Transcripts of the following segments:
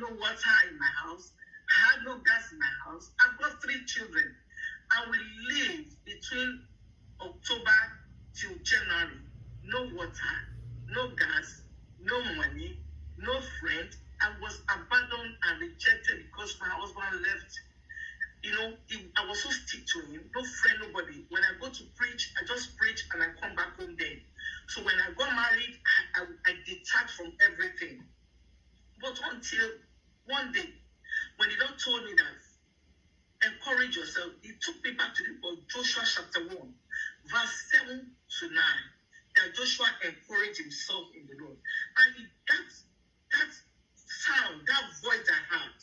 no water in my house. I had no gas in my house. I've got 3 children. And we live between October till January. No water, no gas, no money, no friend. I was abandoned and rejected because my husband left. I was so stick to him. No friend, nobody. When I go to preach, I just preach and I come back home then. So when I got married, I detached from everything. But until one day, when the Lord told me that, encourage yourself, he took me back to the book of Joshua chapter 1, verse 7 to 9, that Joshua encouraged himself in the Lord. And that sound, that voice I heard,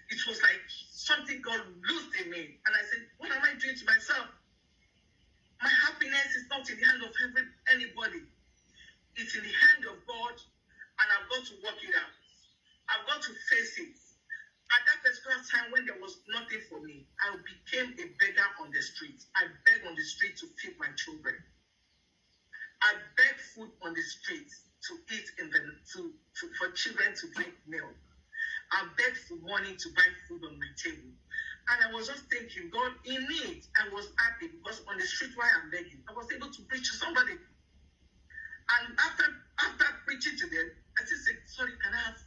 it was like something God loosed in me. And I said, what am I doing to myself? My happiness is not in the hand of anybody. It's in the hand of God, and I've got to work it out. I've got to face it. At that particular time when there was nothing for me, I became a beggar on the street. I begged on the street to feed my children. I begged food on the street to eat for children to drink milk. I begged for money to buy food on my table. And I was just thinking, God, in it, I was happy because on the street while I'm begging, I was able to preach to somebody. And after preaching to them, I just said, sorry, can I have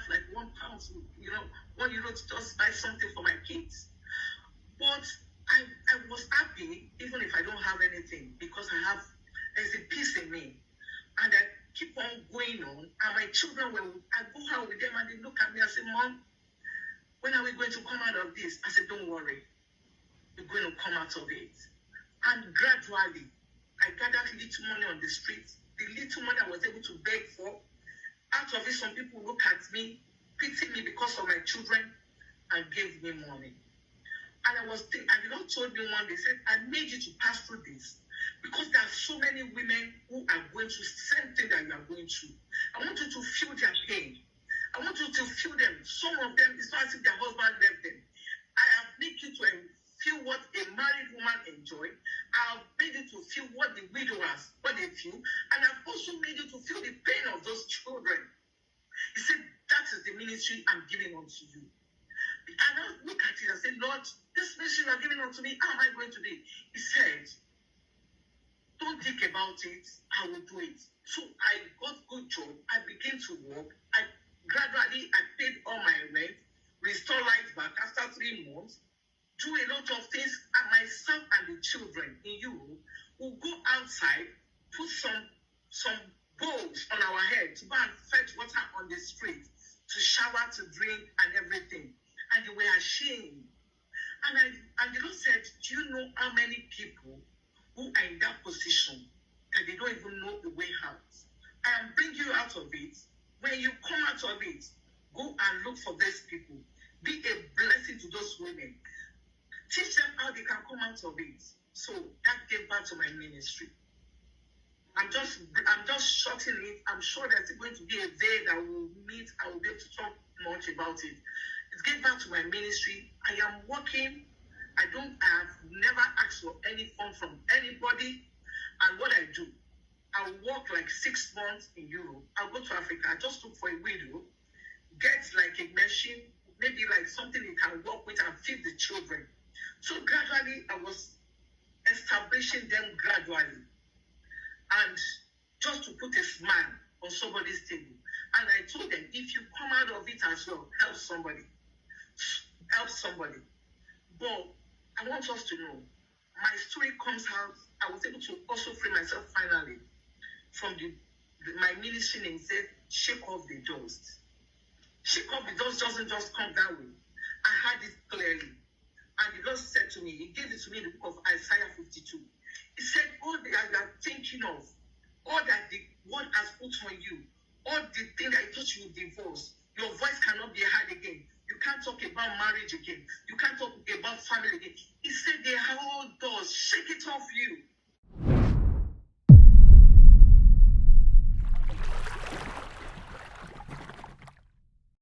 like £1, €1 to just buy something for my kids? But I was happy even if I don't have anything because there's a peace in me. And I keep on going on. And my children, I go out with them and they look at me and say, Mom, when are we going to come out of this? I said, don't worry. We're going to come out of it. And gradually, I gathered little money on the street. The little money I was able to beg for. Out of it, some people look at me, pity me because of my children, and gave me money. And and the Lord told me one day, said, I made you to pass through this because there are so many women who are going through the same thing that you are going through. I want you to feel their pain. I want you to feel them. Some of them, it's not as if their husband left them. I have made you to feel what a married woman enjoys. I have made you to feel what the widowers, what they feel. And I've also made you to feel the pain of those children. He said, that is the ministry I'm giving unto you. And I look at it and say, Lord, this ministry you are giving unto me, how am I going to do it? He said, don't think about it, I will do it. So I got good job. I began to work. I paid all my rent, restore light back after 3 months, do a lot of things, and myself and the children in Europe will go outside, put some bowls on our head to go and fetch water on the street, to shower, to drink, and everything. And they were ashamed. And the Lord said, do you know how many people who are in that position that they don't even know the way out? I am bringing you out of it. When you come out of it, go and look for these people. Be a blessing to those women. Teach them how they can come out of it. So that gave back to my ministry. I'm just shorting it. I'm sure there's going to be a day that we'll meet. I will be able to talk much about it. It gave back to my ministry. I am working. I've never asked for any fund from anybody. And what I do, I'll work like 6 months in Europe. I'll go to Africa. I just look for a widow, get like a machine, maybe like something you can work with and feed the children. So gradually, I was establishing them gradually. And just to put a smile on somebody's table. And I told them, if you come out of it as well, help somebody. Help somebody. But I want us to know, my story comes out, I was able to also free myself finally from my ministry name said, shake off the dust. Shake off the dust doesn't just come that way. I heard it clearly. And the Lord said to me, he gave it to me in the book of Isaiah 52. He said, all that you are thinking of, all that the world has put on you, all the things that you thought you would divorce, your voice cannot be heard again. You can't talk about marriage again. You can't talk about family again. He said, they are all doors. Shake it off you.